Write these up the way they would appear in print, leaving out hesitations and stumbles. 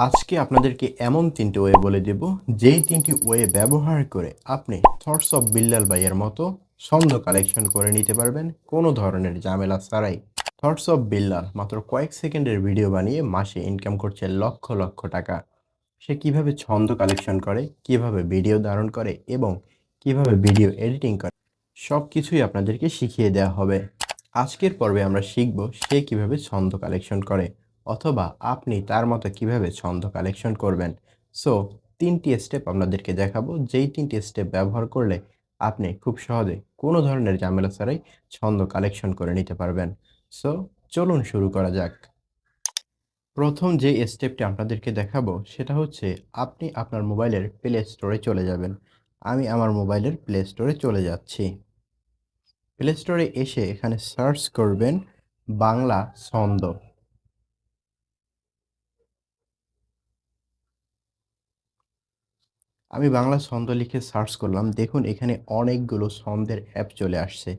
আজকে আপনাদেরকে এমন ৩টি ওয়ে বলে দেব, যেই ৩টি ওয়ে ব্যবহার করে আপনি থটস অফ বিল্লাল ভাইয়ের মতো ছন্দ কালেকশন করে নিতে পারবেন কোনো ধরনের ঝামেলা ছাড়াই। থটস অফ বিল্লাল মাত্র কয়েক সেকেন্ডের ভিডিও বানিয়ে মাসে ইনকাম করছে লক্ষ লক্ষ টাকা। সে কিভাবে ছন্দ কালেকশন করে, কিভাবে ভিডিও ধারণ করে এবং কিভাবে ভিডিও এডিটিং করে, সব কিছুই আপনাদেরকে শিখিয়ে দেওয়া হবে। আজকের পর্বে আমরা শিখব সে কিভাবে ছন্দ কালেকশন করে, অথবা আপনি তার মতো কিভাবে ছন্দ কালেকশন করবেন। সো ৩টি স্টেপ আপনাদেরকে দেখাবো, যেই ৩টি স্টেপ ব্যবহার করলে আপনি খুব সহজে কোনো ধরনের ঝামেলা ছাড়াই ছন্দ কালেকশন করে নিতে পারবেন। সো চলুন শুরু করা যাক। প্রথম যে স্টেপটি আপনাদেরকে দেখাবো সেটা হচ্ছে, আপনি আপনার মোবাইলের প্লে স্টোরে চলে যাবেন। আমি আমার মোবাইলের প্লে স্টোরে চলে যাচ্ছি। প্লে স্টোরে এসে এখানে সার্চ করবেন বাংলা ছন্দ। আমি বাংলা ছন্দ লিখে সার্চ করলাম। দেখুন এখানে অনেকগুলো ছন্দের অ্যাপ চলে আসছে।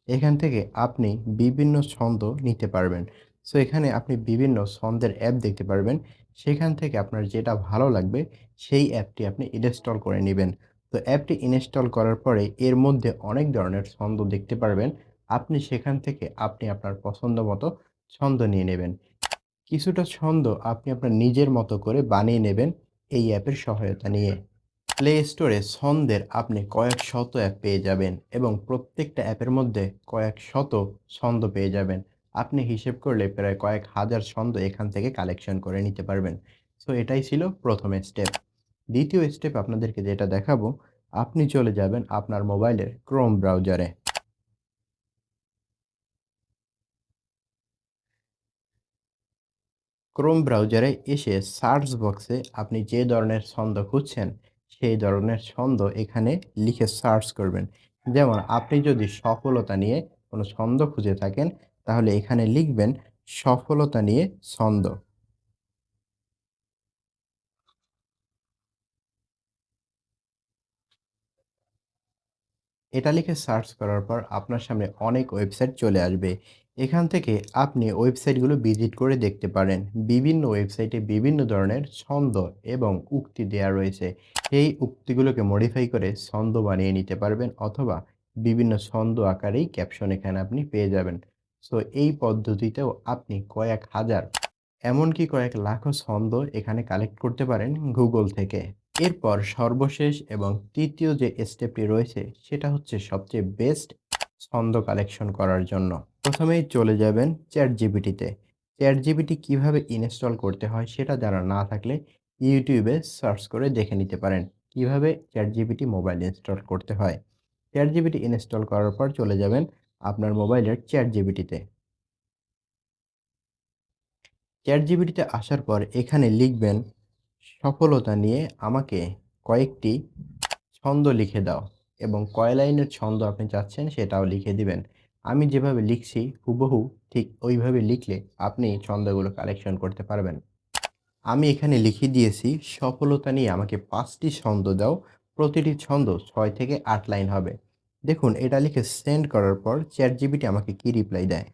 এখান থেকে আপনি বিভিন্ন ছন্দ নিতে পারবেন। সো এখানে আপনি বিভিন্ন ছন্দের অ্যাপ দেখতে পারবেন। সেখান থেকে আপনার যেটা ভালো লাগবে সেই অ্যাপটি আপনি ইনস্টল করে নিবেন। তো অ্যাপটি ইনস্টল করার পরে এর মধ্যে অনেক ধরনের ছন্দ দেখতে পারবেন। আপনি সেখান থেকে আপনার পছন্দ মতো ছন্দ নিয়ে নেবেন। কিছুটা ছন্দ আপনি আপনার নিজের মতো করে বানিয়ে নেবেন এই অ্যাপের সহায়তা নিয়ে। প্লে স্টোরে ছন্দের আপনি কয়েক শত অ্যাপ পেয়ে যাবেন এবং প্রত্যেকটা অ্যাপের মধ্যে কয়েক শত ছন্দ পেয়ে যাবেন। আপনি হিসেব করলে প্রায় কয়েক হাজার ছন্দ এখান থেকে কালেকশন করে নিতে পারবেন। সো এটাই ছিল প্রথম স্টেপ। দ্বিতীয় স্টেপ আপনাদেরকে যেটা দেখাবো, আপনি চলে যাবেন আপনার মোবাইলের ক্রোম ব্রাউজারে। ক্রোম ব্রাউজারে এসে সার্চ বক্সে আপনি যে ধরনের ছন্দ খুঁজছেন, সেই ধরনের ছন্দ এখানে লিখে সার্চ করবেন। যেমন আপনি যদি সফলতা নিয়ে কোনো ছন্দ খুঁজে থাকেন, তাহলে এখানে লিখবেন সফলতা নিয়ে ছন্দ। এটা লিখে সার্চ করার পর আপনার সামনে অনেক ওয়েবসাইট চলে আসবে। এখান থেকে আপনি ওয়েবসাইটগুলো ভিজিট করে দেখতে পারেন। বিভিন্ন ওয়েবসাইটে বিভিন্ন ধরনের ছন্দ এবং উক্তি দেয়া রয়েছে। এই উক্তিগুলোকে মডিফাই করে ছন্দ বানিয়ে নিতে পারবেন, অথবা বিভিন্ন ছন্দ আকারেই ক্যাপশন এখানে আপনি পেয়ে যাবেন। সো এই পদ্ধতিতেও আপনি কয়েক হাজার, এমনকি কয়েক লাখও ছন্দ এখানে কালেক্ট করতে পারেন গুগল থেকে। এরপর সর্বশেষ এবং তৃতীয় যে স্টেপটি রয়েছে সেটা হচ্ছে সবচেয়ে বেস্ট ছন্দ কালেকশন করার জন্য। প্রথমেই চলে যাবেন চ্যাটজিপিটিতে। চ্যাটজিপিটি কিভাবে ইনস্টল করতে হয় সেটা জানা না থাকলে ইউটিউবে সার্চ করে দেখে নিতে পারেন কিভাবে চ্যাটজিপিটি মোবাইল ইনস্টল করতে হয়। চ্যাটজিপিটি ইনস্টল করার পর চলে যাবেন আপনার মোবাইলের চ্যাটজিপিটিতে। চ্যাটজিপিটিতে আসার পর এখানে লিখবেন সফলতা নিয়ে আমাকে কয়েকটি ছন্দ লিখে দাও, এবং কয় লাইনের ছন্দ আপনি চাচ্ছেন সেটাও লিখে দিবেন। আমি যেভাবে লিখছি হুবহু ঠিক ওইভাবে লিখলে আপনি ছন্দগুলো কালেকশন করতে পারবেন। আমি এখানে লিখে দিয়েছি সফলতা নিয়ে আমাকে ৫টি ছন্দ দাও, প্রতিটি ছন্দ ৬ থেকে ৮ লাইন হবে। দেখুন এটা লিখে সেন্ড করার পর চ্যাটজিপিটি আমাকে কি রিপ্লাই দেয়।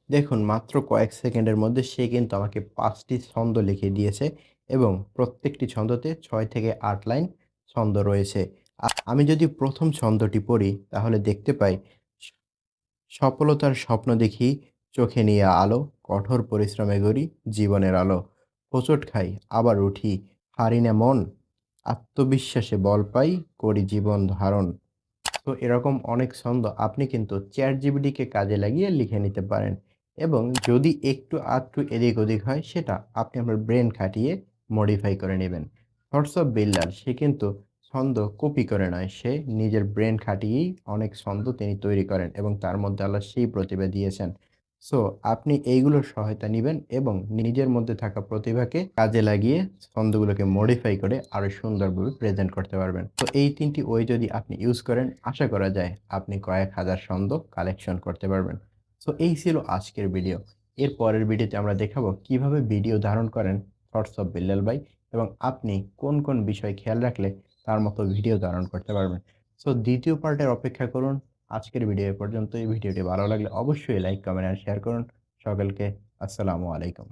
দেখুন মাত্র কয়েক সেকেন্ডের মধ্যে সে কিন্তু আমাকে ৫টি ছন্দ লিখে দিয়েছে, এবং প্রত্যেকটি ছন্দতে ৬ থেকে ৮ লাইন ছন্দ রয়েছে। আমি যদি প্রথম ছন্দটি পড়ি তাহলে দেখতে পাই, স সফলতার স্বপ্ন দেখি, চোখে নিয়ে আলো, কঠোর পরিশ্রমে গড়ি জীবনের আলো। হোঁচট খাই, আবার উঠি, হারি না মন, আত্মবিশ্বাসে বল পাই, করি জীবন ধারণ। তো এরকম অনেক ছন্দ আপনি কিন্তু চ্যাটজিপিটিকে কাজে লাগিয়ে লিখে নিতে পারেন, এবং যদি একটু আধটু এদিক ওদিক হয় সেটা আপনি আপনার ব্রেন খাটিয়ে মডিফাই করে নেবেন। থটস অফ বিল্ডার সে কিন্তু ছন্দ কপি করে নয়, সে নিজের ব্রেন খাটিয়েই অনেক ছন্দ তিনি তৈরি করেন এবং তার মধ্যে আল্লাহ সেই প্রতিভা দিয়েছেন। সো আপনি এইগুলোর সহায়তা নিবেন এবং নিজের মধ্যে থাকা প্রতিভাকে কাজে লাগিয়ে ছন্দগুলোকে মডিফাই করে আরো সুন্দরভাবে প্রেজেন্ট করতে পারবেন। তো এই ৩টি ওয়ে যদি আপনি ইউজ করেন, আশা করা যায় আপনি কয়েক হাজার ছন্দ কালেকশন করতে পারবেন। সো এই ছিল আজকের ভিডিও। এর পরের ভিডিওতে আমরা দেখাবো কিভাবে ভিডিও ধারণ করেন থটস অফ বিল্লাল ভাই এবং আপনি কোন কোন বিষয় খেয়াল রাখলে তার মতো ভিডিও ধারণ করতে পারবেন। সো দ্বিতীয় পার্টের অপেক্ষা করুন। আজকের ভিডিও এ পর্যন্তই। ভিডিওটি ভালো লাগলে অবশ্যই লাইক, কমেন্ট আর শেয়ার করুন। সকলকে আসসালামু আলাইকুম।